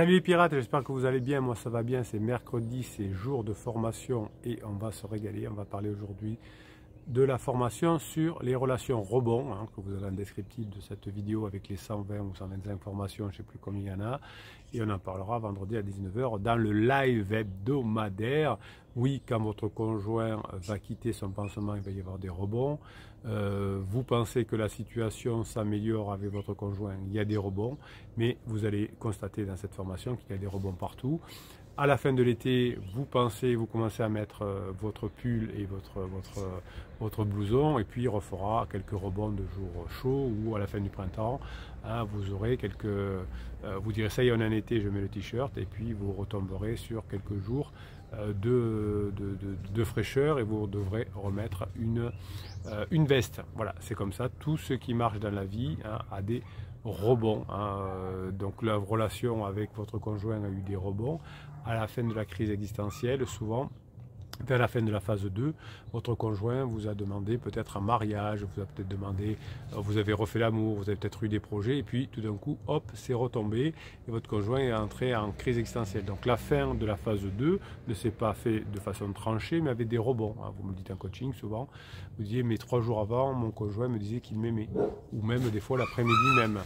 Salut les pirates, j'espère que vous allez bien, moi ça va bien, c'est mercredi, c'est jour de formation et on va se régaler, on va parler aujourd'hui de la formation sur les relations rebonds, que vous avez en descriptif de cette vidéo avec les 120 ou 125 formations, je ne sais plus combien il y en a, et on en parlera vendredi à 19 h dans le live hebdomadaire. Oui, quand votre conjoint va quitter son pansement, il va y avoir des rebonds. Vous pensez que la situation s'améliore avec votre conjoint, il y a des rebonds, mais vous allez constater dans cette formation qu'il y a des rebonds partout. À la fin de l'été, vous commencez à mettre votre pull et votre blouson, et puis il refera quelques rebonds de jours chauds, ou à la fin du printemps, vous aurez vous direz ça y est, on est en été, je mets le t-shirt, et puis vous retomberez sur quelques jours de fraîcheur, et vous devrez remettre une veste. Voilà, c'est comme ça, tout ce qui marche dans la vie a des rebonds. Donc la relation avec votre conjoint a eu des rebonds. À la fin de la crise existentielle, souvent, vers la fin de la phase 2, votre conjoint vous a demandé peut-être un mariage, vous a peut-être demandé, vous avez refait l'amour, vous avez peut-être eu des projets, et puis tout d'un coup, hop, c'est retombé, et votre conjoint est entré en crise existentielle. Donc la fin de la phase 2 ne s'est pas fait de façon tranchée, mais avec des rebonds. Vous me dites en coaching souvent, vous disiez, mais 3 jours avant, mon conjoint me disait qu'il m'aimait, ou même des fois l'après-midi même.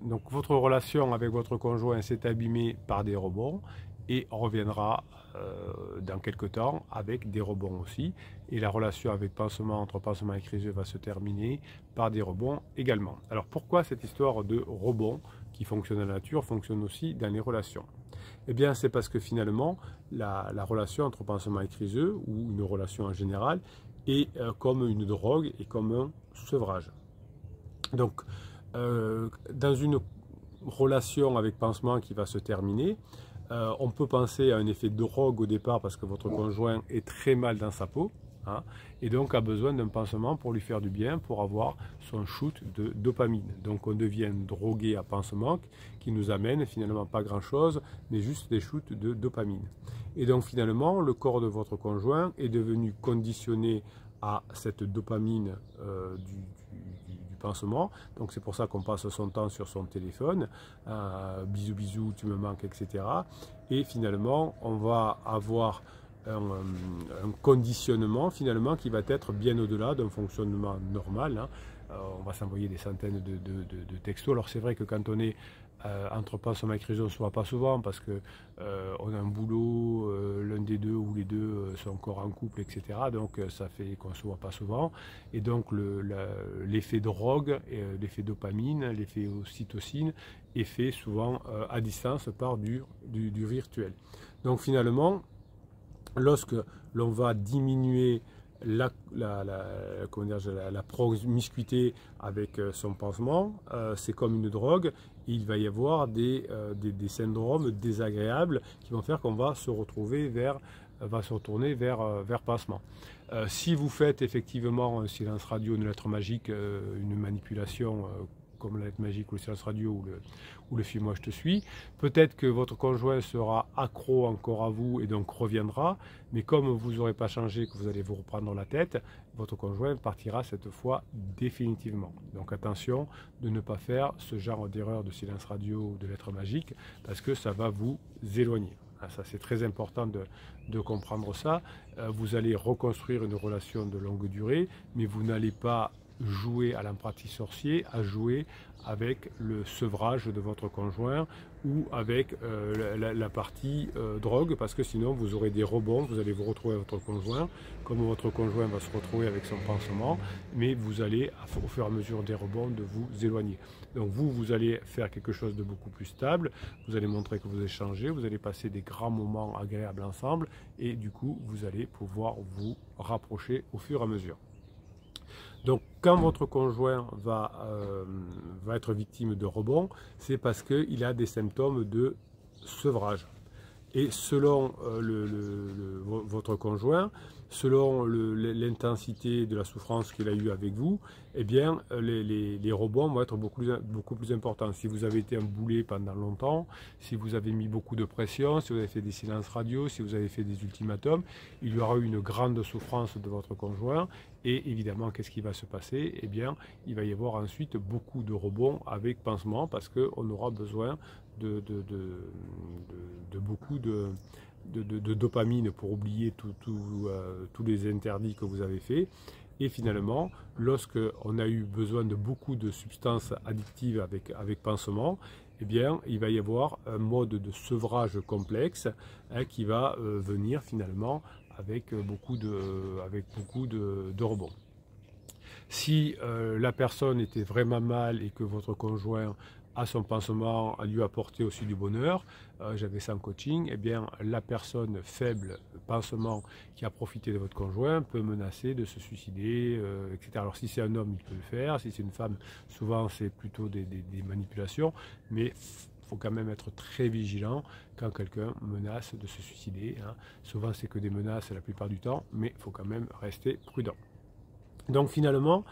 Donc votre relation avec votre conjoint s'est abîmée par des rebonds, et reviendra dans quelques temps avec des rebonds aussi, et la relation avec pansement, entre pansement et criseux, va se terminer par des rebonds également. Alors pourquoi cette histoire de rebond qui fonctionne dans la nature fonctionne aussi dans les relations? Eh bien c'est parce que finalement la relation entre pansement et criseux, ou une relation en général, est comme une drogue et comme un sevrage. Donc dans une relation avec pansement qui va se terminer, on peut penser à un effet de drogue au départ, parce que votre conjoint est très mal dans sa peau, et donc a besoin d'un pansement pour lui faire du bien, pour avoir son shoot de dopamine. Donc on devient drogué à pansement, qui nous amène finalement pas grand chose, mais juste des shoots de dopamine. Et donc finalement le corps de votre conjoint est devenu conditionné à cette dopamine du pansement. Donc c'est pour ça qu'on passe son temps sur son téléphone, bisous bisous, tu me manques, etc. Et finalement on va avoir un conditionnement finalement qui va être bien au-delà d'un fonctionnement normal. On va s'envoyer des centaines de textos. Alors c'est vrai que quand on est entre pansement et criseux, on ne se voit pas souvent, parce que on a un boulot, l'un des deux ou les deux sont encore en couple, etc. Donc ça fait qu'on ne se voit pas souvent. Et donc l'effet drogue, l'effet dopamine, l'effet ocytocine est fait souvent à distance par du virtuel. Donc finalement, lorsque l'on va diminuer la promiscuité avec son pansement, c'est comme une drogue. Il va y avoir des syndromes désagréables qui vont faire qu'on va se retourner vers pansement. Si vous faites effectivement un silence radio, une lettre magique, une manipulation comme la lettre magique ou le silence radio ou le film Moi je te suis, peut-être que votre conjoint sera accro encore à vous et donc reviendra, mais comme vous n'aurez pas changé, que vous allez vous reprendre la tête, votre conjoint partira cette fois définitivement. Donc attention de ne pas faire ce genre d'erreur de silence radio ou de lettre magique, parce que ça va vous éloigner. Ça c'est très important de comprendre ça. Vous allez reconstruire une relation de longue durée, mais vous n'allez pas jouer à l'apprenti sorcier, à jouer avec le sevrage de votre conjoint ou avec la partie drogue, parce que sinon vous aurez des rebonds, vous allez vous retrouver avec votre conjoint, comme votre conjoint va se retrouver avec son pansement, mais vous allez au fur et à mesure des rebonds de vous éloigner. Donc vous allez faire quelque chose de beaucoup plus stable, vous allez montrer que vous échangez, vous allez passer des grands moments agréables ensemble, et du coup vous allez pouvoir vous rapprocher au fur et à mesure. Donc quand votre conjoint va être victime de rebond, c'est parce qu'il a des symptômes de sevrage. Et selon votre conjoint, selon l'intensité de la souffrance qu'il a eue avec vous, eh bien, les rebonds vont être beaucoup plus importants. Si vous avez été un boulet pendant longtemps, si vous avez mis beaucoup de pression, si vous avez fait des silences radio, si vous avez fait des ultimatums, il y aura eu une grande souffrance de votre conjoint. Et évidemment, qu'est-ce qui va se passer? Eh bien, il va y avoir ensuite beaucoup de rebonds avec pansement, parce qu'on aura besoin beaucoup de dopamine pour oublier tous les interdits que vous avez faits. Et finalement, lorsqu'on a eu besoin de beaucoup de substances addictives avec pansement, eh bien, il va y avoir un mode de sevrage complexe qui va venir finalement avec beaucoup de rebonds. Si la personne était vraiment mal et que votre conjoint à son pansement à lui apporter aussi du bonheur, j'avais ça en coaching, eh bien la personne faible pansement qui a profité de votre conjoint peut menacer de se suicider, etc. Alors si c'est un homme, il peut le faire, si c'est une femme, souvent c'est plutôt des manipulations, mais il faut quand même être très vigilant quand quelqu'un menace de se suicider, hein. Souvent c'est que des menaces la plupart du temps, mais il faut quand même rester prudent. Donc finalement,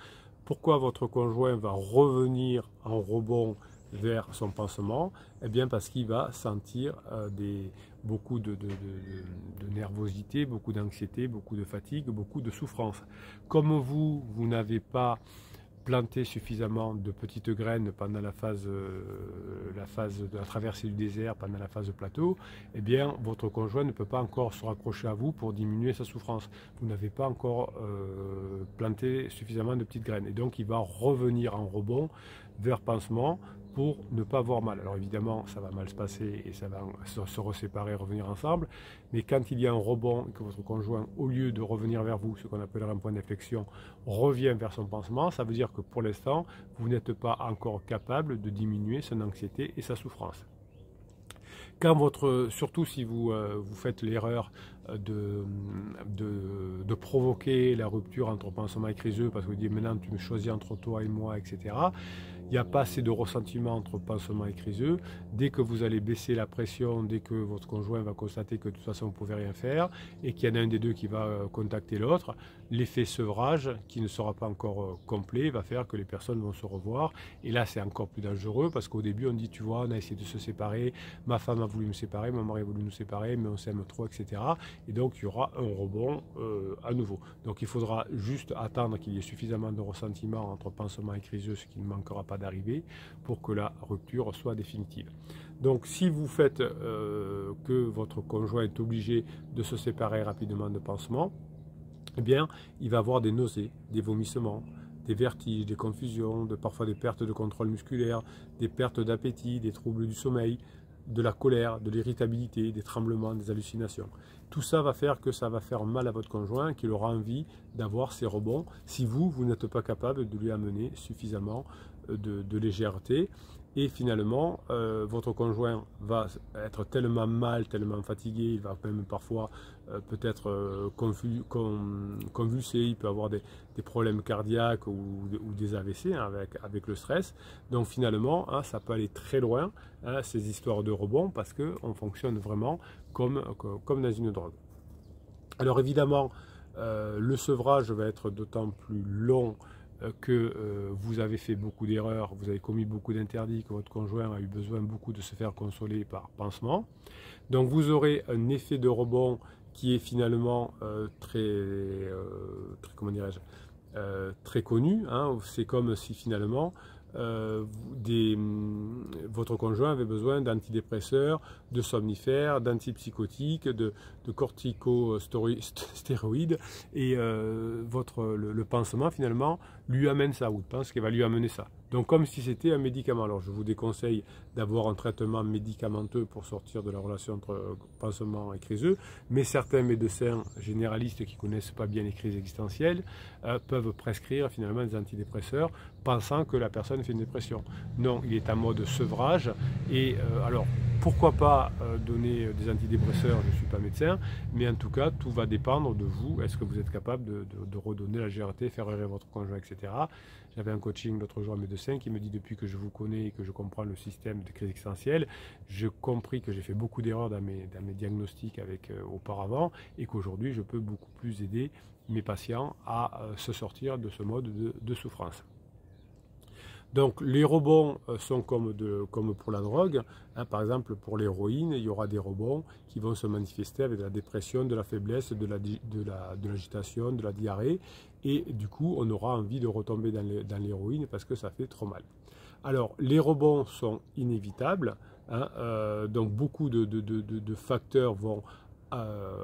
pourquoi votre conjoint va revenir en rebond vers son pansement? Eh bien parce qu'il va sentir beaucoup de nervosité, beaucoup d'anxiété, beaucoup de fatigue, beaucoup de souffrance. Comme vous n'avez pas planté suffisamment de petites graines pendant la phase de la traversée du désert, pendant la phase de plateau, eh bien votre conjoint ne peut pas encore se raccrocher à vous pour diminuer sa souffrance. Vous n'avez pas encore planté suffisamment de petites graines. Et donc il va revenir en rebond vers pansement pour ne pas avoir mal. Alors évidemment, ça va mal se passer et ça va se reséparer, revenir ensemble. Mais quand il y a un rebond et que votre conjoint, au lieu de revenir vers vous, ce qu'on appellera un point d'inflexion, revient vers son pansement, ça veut dire que pour l'instant, vous n'êtes pas encore capable de diminuer son anxiété et sa souffrance. Surtout si vous faites l'erreur de provoquer la rupture entre pansement et criseux, parce que vous dites maintenant tu me choisis entre toi et moi, etc. Il n'y a pas assez de ressentiment entre pansement et criseux. Dès que vous allez baisser la pression, dès que votre conjoint va constater que de toute façon vous ne pouvez rien faire et qu'il y en a un des deux qui va contacter l'autre, l'effet sevrage, qui ne sera pas encore complet, va faire que les personnes vont se revoir. Et là c'est encore plus dangereux parce qu'au début on dit tu vois on a essayé de se séparer, ma femme a voulu me séparer, mon mari a voulu nous séparer, mais on s'aime trop, etc. Et donc il y aura un rebond à nouveau. Donc il faudra juste attendre qu'il y ait suffisamment de ressentiment entre pansement et criseux, ce qui ne manquera pas d'arriver, pour que la rupture soit définitive. Donc si vous faites que votre conjoint est obligé de se séparer rapidement de pansement, eh bien il va avoir des nausées, des vomissements, des vertiges, des confusions, parfois des pertes de contrôle musculaire, des pertes d'appétit, des troubles du sommeil, de la colère, de l'irritabilité, des tremblements, des hallucinations. Tout ça va faire que ça va faire mal à votre conjoint, qu'il aura envie d'avoir ces rebonds si vous n'êtes pas capable de lui amener suffisamment de légèreté. Et finalement, votre conjoint va être tellement mal, tellement fatigué, il va même parfois peut-être convulser, il peut avoir des problèmes cardiaques ou des AVC hein, avec le stress. Donc finalement, hein, ça peut aller très loin, hein, ces histoires de rebond, parce qu'on fonctionne vraiment comme dans une drogue. Alors évidemment, le sevrage va être d'autant plus long que vous avez fait beaucoup d'erreurs, vous avez commis beaucoup d'interdits, que votre conjoint a eu besoin beaucoup de se faire consoler par pansement. Donc vous aurez un effet de rebond qui est finalement comment dirais-je, très connu, hein. C'est comme si finalement votre conjoint avait besoin d'antidépresseurs, de somnifères, d'antipsychotiques, de corticostéroïdes et le pansement finalement lui amène ça, ou pense qu'il va lui amener ça. Donc comme si c'était un médicament. Alors je vous déconseille d'avoir un traitement médicamenteux pour sortir de la relation entre pansement et criseux, mais certains médecins généralistes qui ne connaissent pas bien les crises existentielles peuvent prescrire finalement des antidépresseurs pensant que la personne fait une dépression. Non, il est en mode sevrage et alors pourquoi pas donner des antidépresseurs, je ne suis pas médecin, mais en tout cas tout va dépendre de vous. Est-ce que vous êtes capable de redonner la légèreté, faire errer votre conjoint, etc. J'avais un coaching l'autre jour, un médecin qui me dit depuis que je vous connais et que je comprends le système de crise existentielle, j'ai compris que j'ai fait beaucoup d'erreurs dans mes diagnostics auparavant et qu'aujourd'hui je peux beaucoup plus aider mes patients à se sortir de ce mode de souffrance. Donc les rebonds sont comme pour la drogue, hein, par exemple pour l'héroïne, il y aura des rebonds qui vont se manifester avec de la dépression, de la faiblesse, de l'agitation, de la diarrhée, et du coup on aura envie de retomber dans l'héroïne parce que ça fait trop mal. Alors les rebonds sont inévitables, hein, donc beaucoup de facteurs vont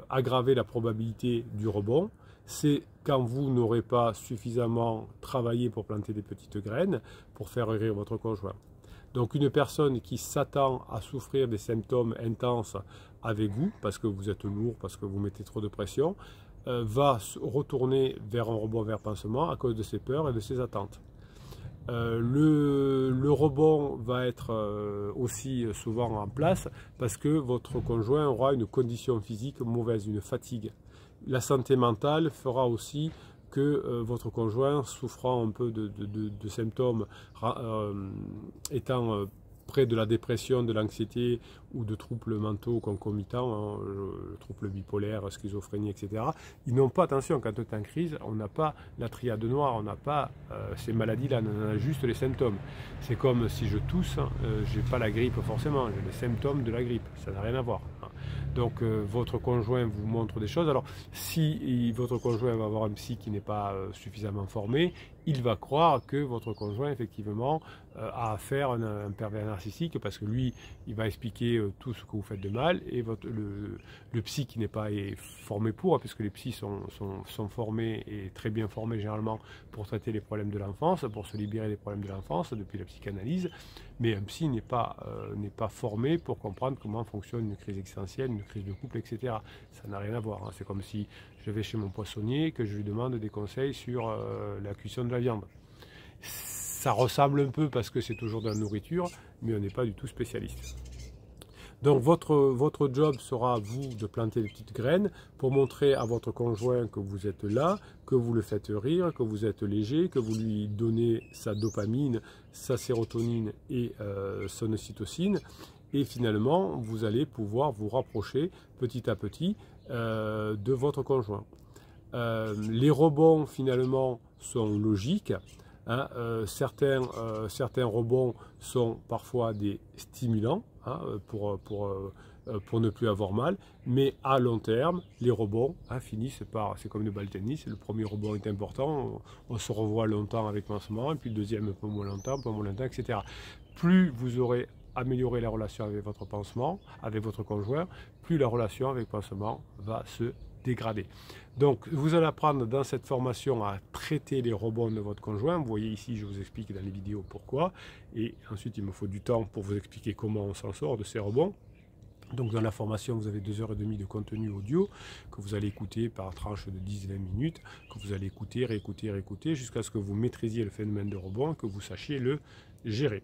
aggraver la probabilité du rebond. C'est quand vous n'aurez pas suffisamment travaillé pour planter des petites graines pour faire rire votre conjoint. Donc une personne qui s'attend à souffrir des symptômes intenses avec vous, parce que vous êtes lourd, parce que vous mettez trop de pression, va retourner vers un rebond vers pansement à cause de ses peurs et de ses attentes. Le rebond va être aussi souvent en place parce que votre conjoint aura une condition physique mauvaise, une fatigue. La santé mentale fera aussi que votre conjoint, souffrant un peu de symptômes étant près de la dépression, de l'anxiété ou de troubles mentaux concomitants, hein, le trouble bipolaire, schizophrénie, etc. Ils n'ont pas, attention, quand on est en crise, on n'a pas la triade noire, on n'a pas ces maladies-là, on a juste les symptômes. C'est comme si je tousse, je n'ai pas la grippe forcément, j'ai les symptômes de la grippe, ça n'a rien à voir. Donc votre conjoint vous montre des choses. Alors si votre conjoint va avoir un psy qui n'est pas suffisamment formé, il va croire que votre conjoint effectivement a affaire à un pervers narcissique parce que lui, il va expliquer tout ce que vous faites de mal et le psy qui n'est pas formé pour, puisque les psys sont formés et très bien formés généralement pour traiter les problèmes de l'enfance, pour se libérer des problèmes de l'enfance depuis la psychanalyse, mais un psy n'est pas formé pour comprendre comment fonctionne une crise existentielle, une crise de couple, etc. Ça n'a rien à voir, hein. C'est comme si je vais chez mon poissonnier et que je lui demande des conseils sur la cuisson de la viande. Ça ressemble un peu parce que c'est toujours de la nourriture, mais on n'est pas du tout spécialiste. Donc votre job sera, vous, de planter des petites graines pour montrer à votre conjoint que vous êtes là, que vous le faites rire, que vous êtes léger, que vous lui donnez sa dopamine, sa sérotonine et son ocytocine. Et finalement, vous allez pouvoir vous rapprocher petit à petit de votre conjoint. Les rebonds, finalement, sont logiques. Hein, certains rebonds sont parfois des stimulants, hein, pour ne plus avoir mal, mais à long terme, les rebonds finissent par, c'est comme une balle de tennis, le premier rebond est important, on se revoit longtemps avec pansement, et puis le deuxième un peu moins longtemps, etc. Plus vous aurez amélioré la relation avec votre pansement, avec votre conjoint, plus la relation avec pansement va se dégrader. Donc vous allez apprendre dans cette formation à traiter les rebonds de votre conjoint. Vous voyez ici, je vous explique dans les vidéos pourquoi, et ensuite il me faut du temps pour vous expliquer comment on s'en sort de ces rebonds. Donc dans la formation, vous avez 2h30 de contenu audio que vous allez écouter par tranche de 10-20 minutes, que vous allez écouter, réécouter jusqu'à ce que vous maîtrisiez le phénomène de rebond et que vous sachiez le gérer.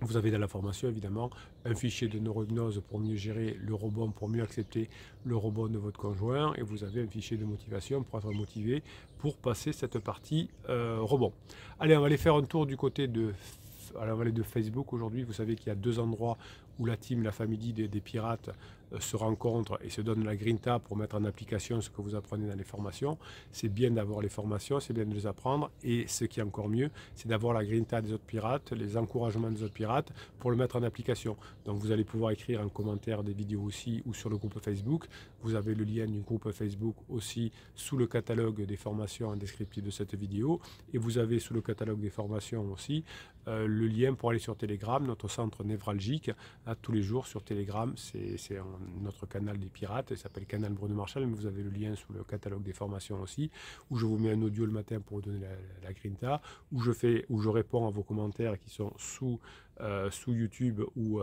Vous avez dans la formation évidemment un fichier de neurohypnose pour mieux gérer le rebond, pour mieux accepter le rebond de votre conjoint, et vous avez un fichier de motivation pour être motivé pour passer cette partie rebond. Allez, on va aller faire un tour du côté de Facebook aujourd'hui. Vous savez qu'il y a 2 endroits où la team, la famille des pirates se rencontrent et se donnent la grinta pour mettre en application ce que vous apprenez dans les formations. C'est bien d'avoir les formations, c'est bien de les apprendre, et ce qui est encore mieux, c'est d'avoir la grinta des autres pirates, les encouragements des autres pirates pour le mettre en application. Donc vous allez pouvoir écrire en commentaire des vidéos aussi ou sur le groupe Facebook. Vous avez le lien du groupe Facebook aussi sous le catalogue des formations en descriptif de cette vidéo, et vous avez sous le catalogue des formations aussi le lien pour aller sur Telegram, notre centre névralgique. Tous les jours sur Telegram, c'est notre canal des pirates, il s'appelle Canal Bruno Marchal, mais vous avez le lien sous le catalogue des formations aussi, où je vous mets un audio le matin pour vous donner la grinta, où je réponds à vos commentaires qui sont sous YouTube ou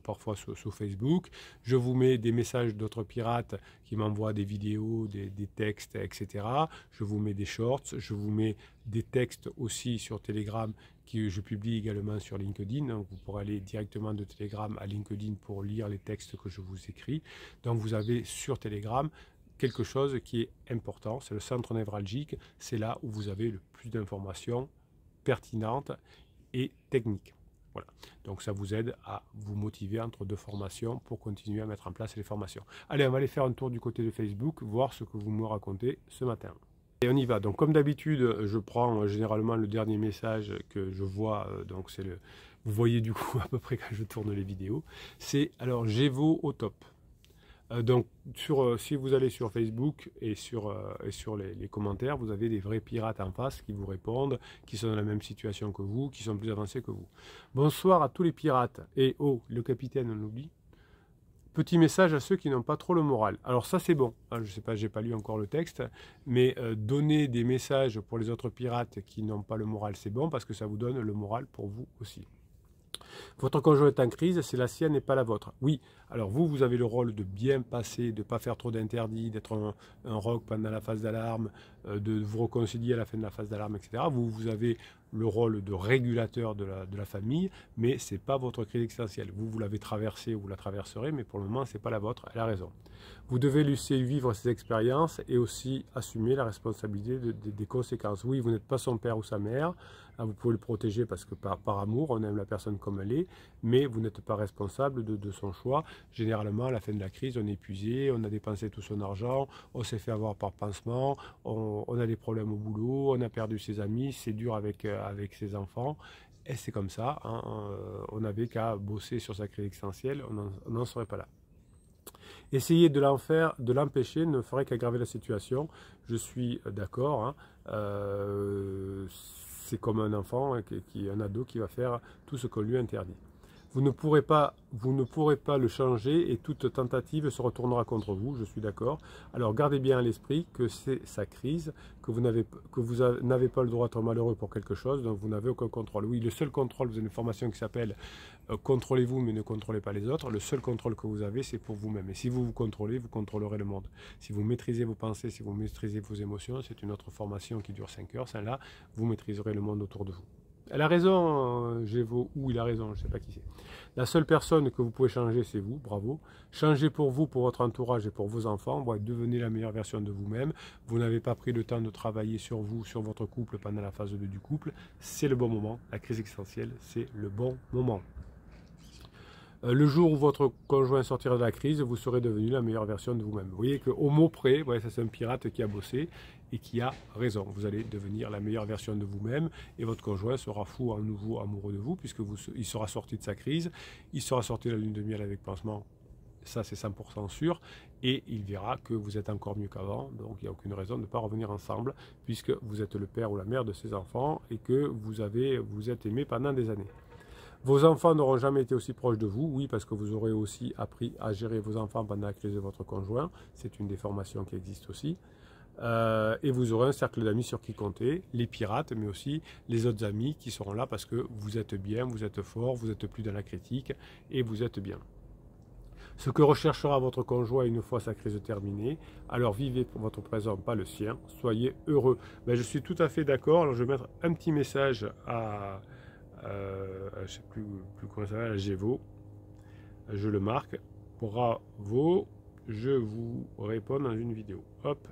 parfois sous Facebook. Je vous mets des messages d'autres pirates qui m'envoient des vidéos, des textes, etc. Je vous mets des shorts, je vous mets des textes aussi sur Telegram que je publie également sur LinkedIn. Donc vous pourrez aller directement de Telegram à LinkedIn pour lire les textes que je vous écris. Donc vous avez sur Telegram quelque chose qui est important, c'est le centre névralgique. C'est là où vous avez le plus d'informations pertinentes et techniques. Voilà. Donc ça vous aide à vous motiver entre 2 formations pour continuer à mettre en place les formations. Allez, on va aller faire un tour du côté de Facebook, voir ce que vous me racontez ce matin. Et on y va. Donc comme d'habitude, je prends généralement le dernier message que je vois, donc c'est le... Vous voyez du coup à peu près quand je tourne les vidéos. C'est alors Gévo au top. Donc, si vous allez sur Facebook et sur les commentaires, vous avez des vrais pirates en face qui vous répondent, qui sont dans la même situation que vous, qui sont plus avancés que vous. Bonsoir à tous les pirates. Et oh, le capitaine, on l'oublie. Petit message à ceux qui n'ont pas trop le moral. Alors ça c'est bon, je ne sais pas, j'ai pas lu encore le texte, mais donner des messages pour les autres pirates qui n'ont pas le moral, c'est bon parce que ça vous donne le moral pour vous aussi. Votre conjoint est en crise, c'est la sienne et pas la vôtre. Oui, alors vous avez le rôle de bien passer, de ne pas faire trop d'interdits, d'être un rock pendant la phase d'alarme, de vous réconcilier à la fin de la phase d'alarme, etc. Vous avez le rôle de régulateur de la famille, mais ce n'est pas votre crise existentielle. Vous l'avez traversée, vous la traverserez, mais pour le moment, ce n'est pas la vôtre, elle a raison. Vous devez laisser vivre ces expériences et aussi assumer la responsabilité des conséquences. Oui, vous n'êtes pas son père ou sa mère, vous pouvez le protéger parce que par amour, on aime la personne comme elle est, mais vous n'êtes pas responsable de son choix. Généralement, à la fin de la crise, on est épuisé, on a dépensé tout son argent, on s'est fait avoir par pansement, on a des problèmes au boulot, on a perdu ses amis, c'est dur avec ses enfants. Et c'est comme ça, hein, on n'avait qu'à bosser sur sa crise existentielle, on n'en serait pas là. Essayer de l'empêcher ne ferait qu'aggraver la situation. Je suis d'accord. Hein, c'est comme un enfant, un ado qui va faire tout ce qu'on lui interdit. Vous ne pourrez pas le changer et toute tentative se retournera contre vous, je suis d'accord. Alors gardez bien à l'esprit que c'est sa crise, que vous n'avez pas le droit d'être malheureux pour quelque chose, donc vous n'avez aucun contrôle. Oui, le seul contrôle, vous avez une formation qui s'appelle contrôlez-vous mais ne contrôlez pas les autres. Le seul contrôle que vous avez, c'est pour vous-même. Et si vous vous contrôlez, vous contrôlerez le monde. Si vous maîtrisez vos pensées, si vous maîtrisez vos émotions, c'est une autre formation qui dure 5 heures. Celle-là, vous maîtriserez le monde autour de vous. Elle a raison, Gévo, ou il a raison, je ne sais pas qui c'est. La seule personne que vous pouvez changer, c'est vous, bravo. Changez pour vous, pour votre entourage et pour vos enfants. Devenez la meilleure version de vous-même. Vous n'avez pas pris le temps de travailler sur vous, sur votre couple pendant la phase 2 du couple. C'est le bon moment. La crise existentielle, c'est le bon moment. Le jour où votre conjoint sortira de la crise, vous serez devenu la meilleure version de vous-même. Vous voyez qu'au mot près, ça c'est un pirate qui a bossé et qui a raison. Vous allez devenir la meilleure version de vous-même et votre conjoint sera fou à nouveau amoureux de vous puisque il sera sorti de sa crise, il sera sorti de la lune de miel avec pansement, ça c'est 100% sûr, et il verra que vous êtes encore mieux qu'avant, donc il n'y a aucune raison de ne pas revenir ensemble puisque vous êtes le père ou la mère de ses enfants et que vous êtes aimé pendant des années. Vos enfants n'auront jamais été aussi proches de vous, oui, parce que vous aurez aussi appris à gérer vos enfants pendant la crise de votre conjoint. C'est une des formations qui existe aussi. Et vous aurez un cercle d'amis sur qui compter, les pirates, mais aussi les autres amis qui seront là parce que vous êtes bien, vous êtes fort, vous n'êtes plus dans la critique et vous êtes bien. Ce que recherchera votre conjoint une fois sa crise terminée, alors vivez pour votre présent, pas le sien, soyez heureux. Je suis tout à fait d'accord, alors je vais mettre un petit message à... je ne sais plus comment ça va, à Gévo, je le marque, bravo, je vous réponds dans une vidéo, hop,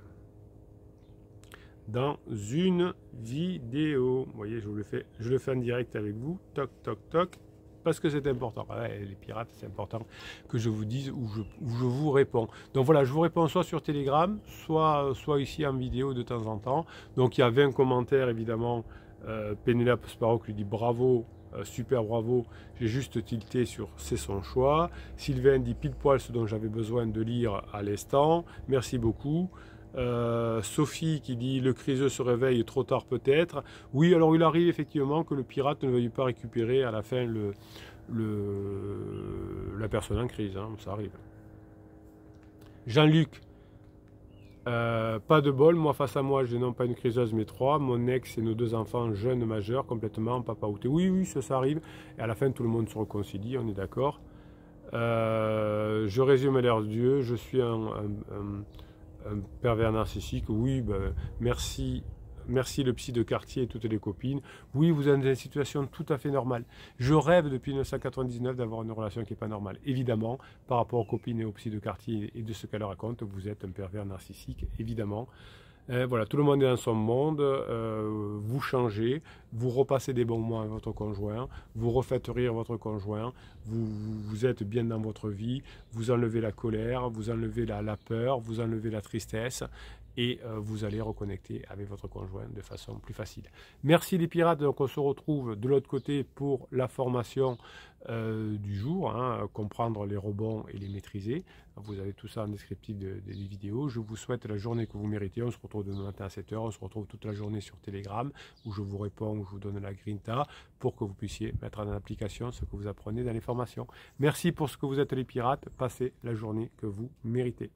dans une vidéo, vous voyez, je le fais en direct avec vous, toc, toc, toc, parce que c'est important, les pirates, c'est important que je vous dise où je vous réponds. Donc voilà, je vous réponds soit sur Telegram, soit ici en vidéo de temps en temps. Donc il y a 20 commentaires évidemment. Pénélope Sparrow lui dit bravo, super bravo, j'ai juste tilté sur c'est son choix. Sylvain dit pile poil ce dont j'avais besoin de lire à l'instant, merci beaucoup. Sophie qui dit le criseux se réveille trop tard peut-être. Oui, alors il arrive effectivement que le pirate ne veuille pas récupérer à la fin la personne en crise, hein, ça arrive. Jean-Luc, pas de bol, moi face à moi j'ai non pas une criseuse mais 3, mon ex et nos 2 enfants jeunes majeurs complètement papa outé. Oui, ça arrive, et à la fin tout le monde se réconcilie, on est d'accord. Je résume l'air de Dieu, je suis un pervers narcissique, oui, merci le psy de quartier et toutes les copines. Oui, vous êtes dans une situation tout à fait normale. Je rêve depuis 1999 d'avoir une relation qui n'est pas normale. Évidemment, par rapport aux copines et aux psy de quartier et de ce qu'elle raconte, vous êtes un pervers narcissique, évidemment. Voilà, tout le monde est dans son monde, vous changez, vous repassez des bons moments avec votre conjoint, vous refaites rire votre conjoint, vous êtes bien dans votre vie, vous enlevez la colère, vous enlevez la peur, vous enlevez la tristesse et vous allez reconnecter avec votre conjoint de façon plus facile. Merci les pirates, donc on se retrouve de l'autre côté pour la formation du jour, hein, comprendre les rebonds et les maîtriser. Vous avez tout ça en descriptif des vidéos. Je vous souhaite la journée que vous méritez. On se retrouve demain matin à 7 h. On se retrouve toute la journée sur Telegram où je vous réponds, où je vous donne la grinta pour que vous puissiez mettre en application ce que vous apprenez dans les formations. Merci pour ce que vous êtes les pirates. Passez la journée que vous méritez.